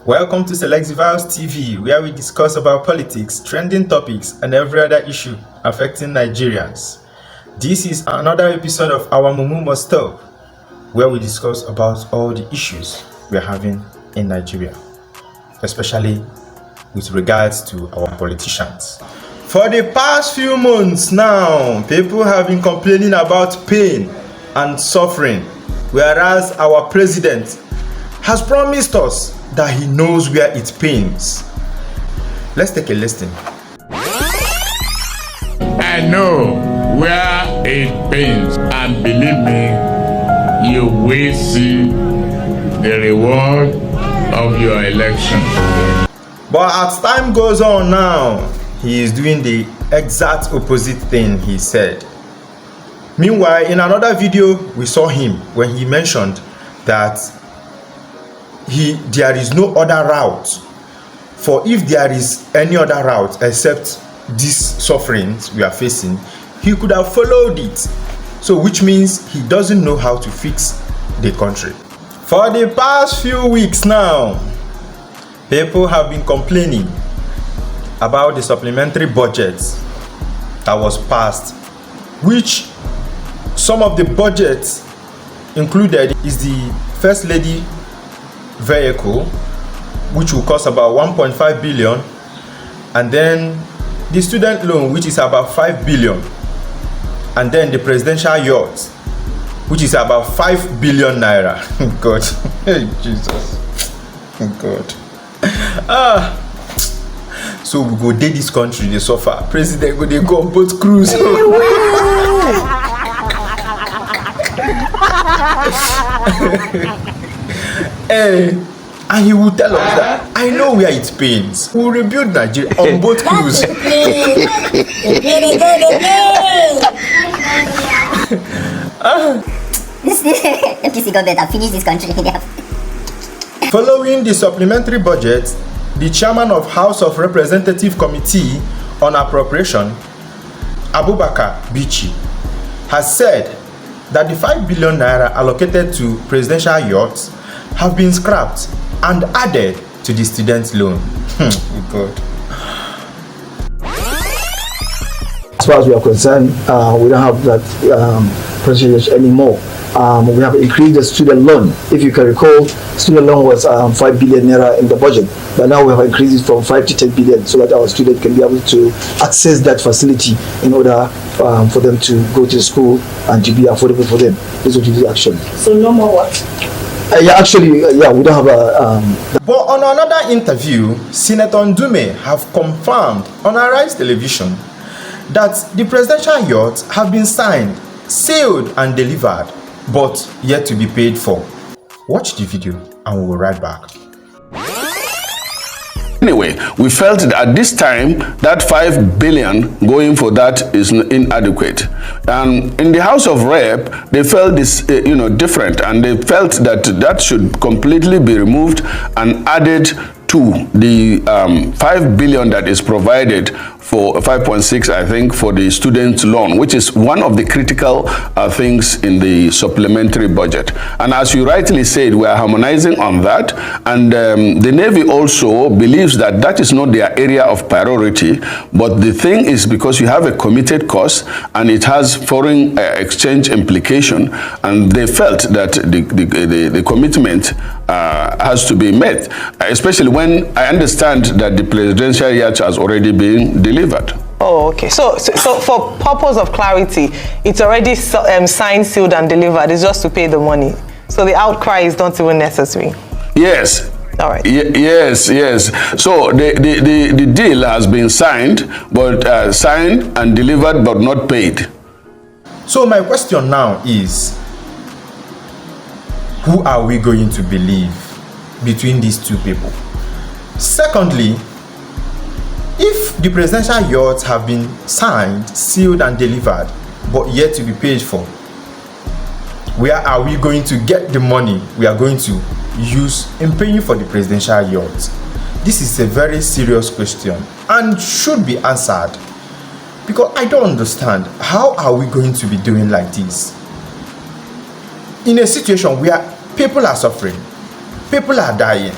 Welcome to Selectiviles TV, where we discuss about politics, trending topics, and every other issue affecting Nigerians. This is another episode of our Mumu Must Stop, where we discuss about all the issues we are having in Nigeria, especially with regards to our politicians. For the past few months now, people have been complaining about pain and suffering, whereas our president has promised us that he knows where it pains. Let's take a listen. I know where it pains, and believe me, you will see the reward of your election. But as time goes on now, he is doing the exact opposite thing he said. Meanwhile, in another video, we saw him when he mentioned that there is no other route. For if there is any other route except these sufferings we are facing, he could have followed it. So which means he doesn't know how to fix the country. For the past few weeks now, people have been complaining about the supplementary budget that was passed, which some of the budgets included is the First Lady vehicle, which will cost about 1.5 billion, and then the student loan, which is about 5 billion, and then the presidential yacht, which is about 5 billion naira. God, hey Jesus, God. So we go dey this country, they suffer. President go, they go on boat cruise. And he will tell us that I know where it pains. We will rebuild Nigeria on boat cruise. MPC government finish this country. Following the supplementary budget, the chairman of House of Representative Committee on Appropriation, Abubakar Bichi, has said that the 5 billion naira allocated to presidential yachts have been scrapped and added to the student loan. God. As far as we are concerned, we don't have that percentage anymore. We have increased the student loan. If you can recall, student loan was 5 billion naira in the budget, but now we have increased it from 5 to 10 billion so that our students can be able to access that facility in order for them to go to school and to be affordable for them. This will be the action. So no more what? We don't have a... But on another interview, Senator Ndume have confirmed on Arise Television that the presidential yachts have been signed, sealed and delivered, but yet to be paid for. Watch the video and we will right back. Anyway, we felt that at this time, that 5 billion going for that is inadequate. And in the House of Rep, they felt this, different, and they felt that that should completely be removed and added to the 5 billion that is provided for 5.6, I think, for the student loan, which is one of the critical things in the supplementary budget. And as you rightly said, we are harmonizing on that. And the Navy also believes that that is not their area of priority. But the thing is, because you have a committed cost and it has foreign exchange implication, and they felt that the commitment has to be met, especially when I understand that the presidential yacht has already been delivered. Oh, okay. So for purpose of clarity, it's already signed, sealed, and delivered. It's just to pay the money. So the outcry is not even necessary. Yes. All right. Yes. So the deal has been signed, but signed and delivered, but not paid. So my question now is, who are we going to believe between these two people? Secondly, if the presidential yachts have been signed, sealed and delivered, but yet to be paid for, where are we going to get the money we are going to use in paying for the presidential yachts? This is a very serious question and should be answered, because I don't understand, how are we going to be doing like this in a situation where people are suffering, people are dying,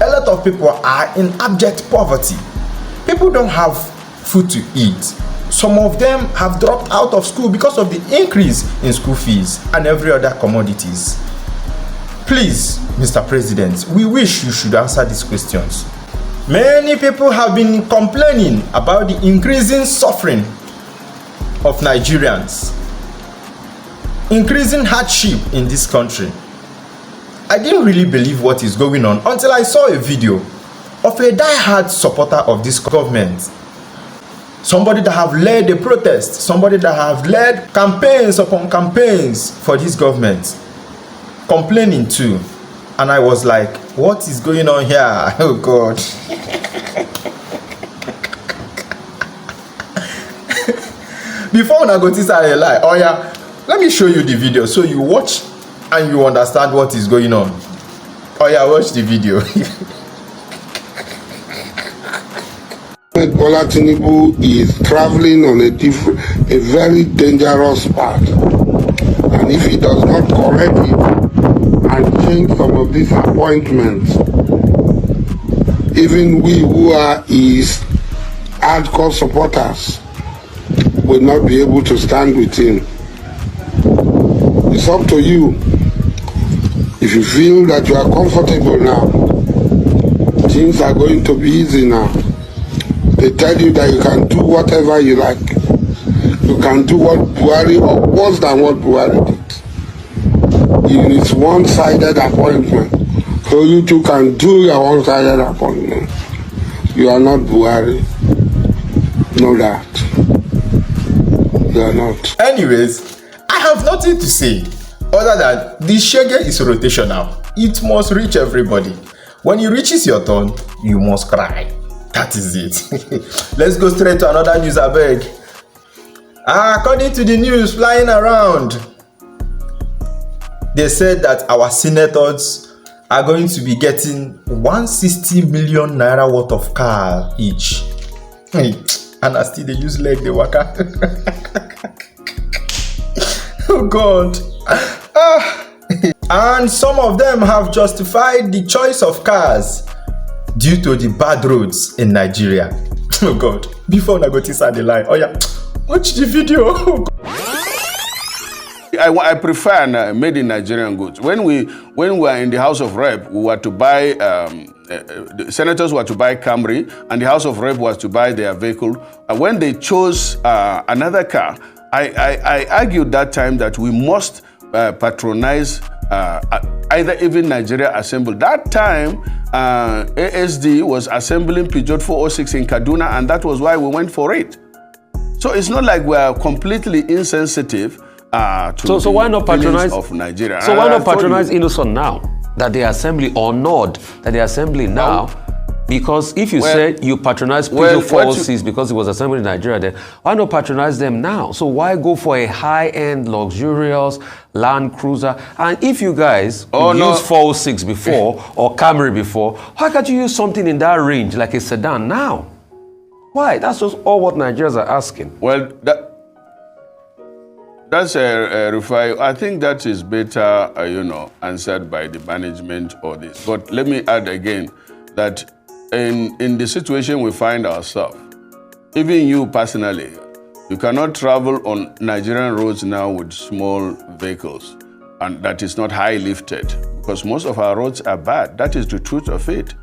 a lot of people are in abject poverty. People don't have food to eat. Some of them have dropped out of school because of the increase in school fees and every other commodities. Please, Mr. President, we wish you should answer these questions. Many people have been complaining about the increasing suffering of Nigerians, increasing hardship in this country. I didn't really believe what is going on until I saw a video of a die-hard supporter of this government. Somebody that have led a protest, somebody that have led campaigns upon campaigns for this government, complaining too. And I was like, what is going on here? Oh God. Before I go to say a lie, oh yeah, let me show you the video so you watch and you understand what is going on. Oh yeah, watch the video. Bola Tinubu is traveling on a very dangerous path, and if he does not correct it and change some of these appointments, even we who are his hardcore supporters will not be able to stand with him. It's up to you. If you feel that you are comfortable now, things are going to be easy now. They tell you that you can do whatever you like. You can do what Buhari, or worse than what Buhari did. It's one-sided appointment. So you too can do your one-sided appointment. You are not Buhari. Know that. You are not. Anyways, I have nothing to say other than the shege is rotational. It must reach everybody. When it reaches your turn, you must cry. That is it. Let's go straight to another news, I beg. According to the news flying around, they said that our senators are going to be getting 160 million naira worth of car each. And I still they use leg, they waka. Oh God. And some of them have justified the choice of cars due to the bad roads in Nigeria. Oh God. Before I go to the line. Oh yeah. Watch the video. I prefer made in Nigerian goods. When we were in the House of Rep, we were to buy, the senators were to buy Camry, and the House of Rep was to buy their vehicle. When they chose another car, I argued that time that we must patronize either even Nigeria Assemble. That time, ASD was assembling Peugeot 406 in Kaduna, and that was why we went for it. So it's not like we are completely insensitive to so why not patronize of Nigeria. So why not patronize Innocent now that the assembly, or Nord that the assembly now? Because if you said you patronize Peugeot 406 because it was assembled in Nigeria, then why not patronize them now? So why go for a high-end, luxurious Land Cruiser? And if you guys used 406 before or Camry before, why can't you use something in that range like a sedan now? Why? That's just all what Nigerians are asking. Well, that's a Rufai. I think that is better, answered by the management or this. But let me add again that in the situation we find ourselves, even you personally, you cannot travel on Nigerian roads now with small vehicles, and that is not high lifted, because most of our roads are bad. That is the truth of it.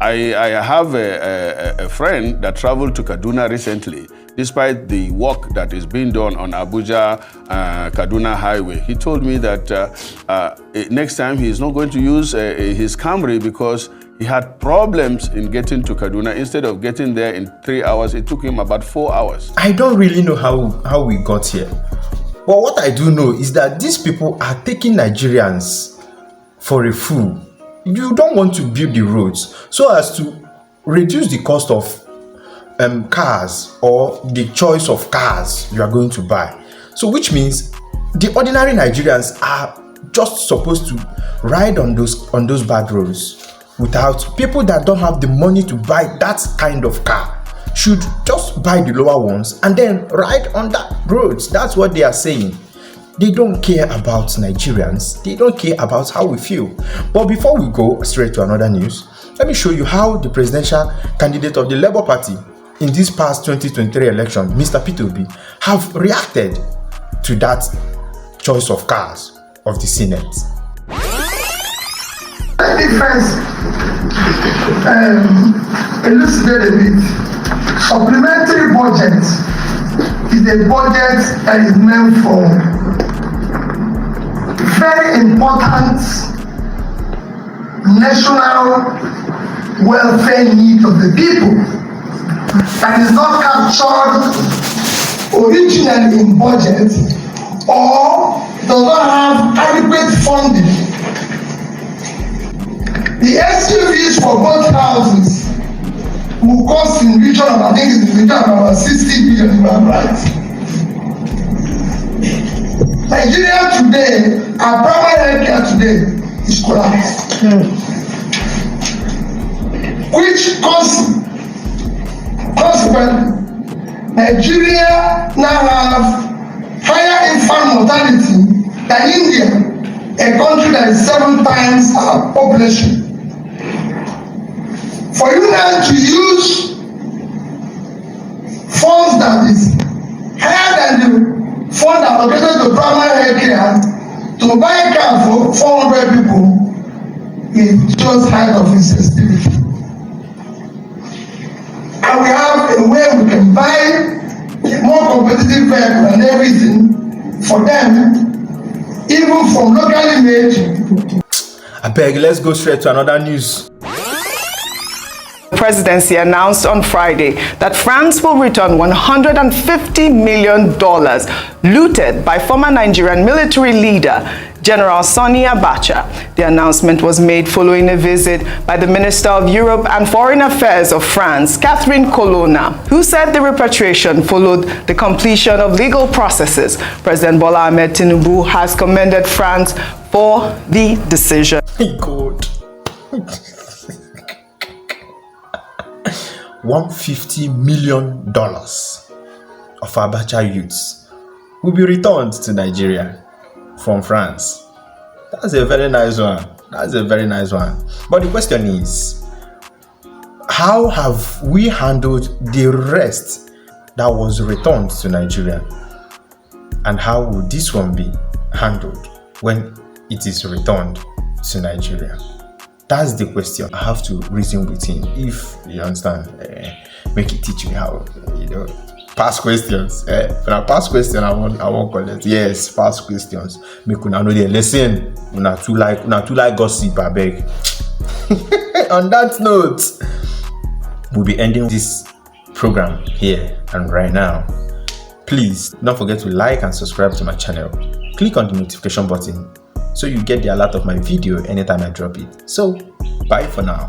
I have a friend that traveled to Kaduna recently, despite the work that is being done on Abuja-Kaduna highway. He told me that next time he is not going to use his Camry because he had problems in getting to Kaduna. Instead of getting there in 3 hours, it took him about 4 hours. I don't really know how we got here. But what I do know is that these people are taking Nigerians for a fool. You don't want to build the roads so as to reduce the cost of cars or the choice of cars you are going to buy. So which means the ordinary Nigerians are just supposed to ride on those bad roads without people that don't have the money to buy that kind of car should just buy the lower ones and then ride on that roads. That's what they are saying. They don't care about Nigerians. They don't care about how we feel. But before we go straight to another news, Let me show you how the presidential candidate of the Labour Party in this past 2023 election, Mr. Peter Obi, have reacted to that choice of cars of the Senate. Let me first elucidate a bit. Supplementary budget is a budget that is meant for very important national welfare needs of the people that is not captured originally in budget or does not have adequate funding. The SUVs for both houses will cost in region of, I think it's in the region of about 60 billion, if I'm right. Nigeria today, our primary healthcare today is collapsed. Which consequently, Nigeria now have higher infant mortality than India, a country that is 7 times our population. For you now to use funds that is higher than the fund allocated to primary health care to buy a car for 400 people is just height of insensitivity. And we have a way we can buy a more competitive vehicle and everything for them, even from locally made. I beg, let's go straight to another news. The presidency announced on Friday that France will return $150 million looted by former Nigerian military leader General Sani Abacha. The announcement was made following a visit by the Minister of Europe and Foreign Affairs of France, Catherine Colonna, who said the repatriation followed the completion of legal processes. President Bola Ahmed Tinubu has commended France for the decision. God. $150 million of Abacha youths will be returned to Nigeria from France. That's a very nice one. That's a very nice one. But the question is, how have we handled the rest that was returned to Nigeria? And how will this one be handled when it is returned to Nigeria? That's the question. I have to reason with him. If you understand, make it teach me how, past questions. When I pass question, I won't collect. Yes, past questions. Make una know the lesson. Una too like gossip, I beg. On that note, we'll be ending this program here and right now. Please don't forget to like and subscribe to my channel. Click on the notification button so you get the alert of my video anytime I drop it. So, bye for now.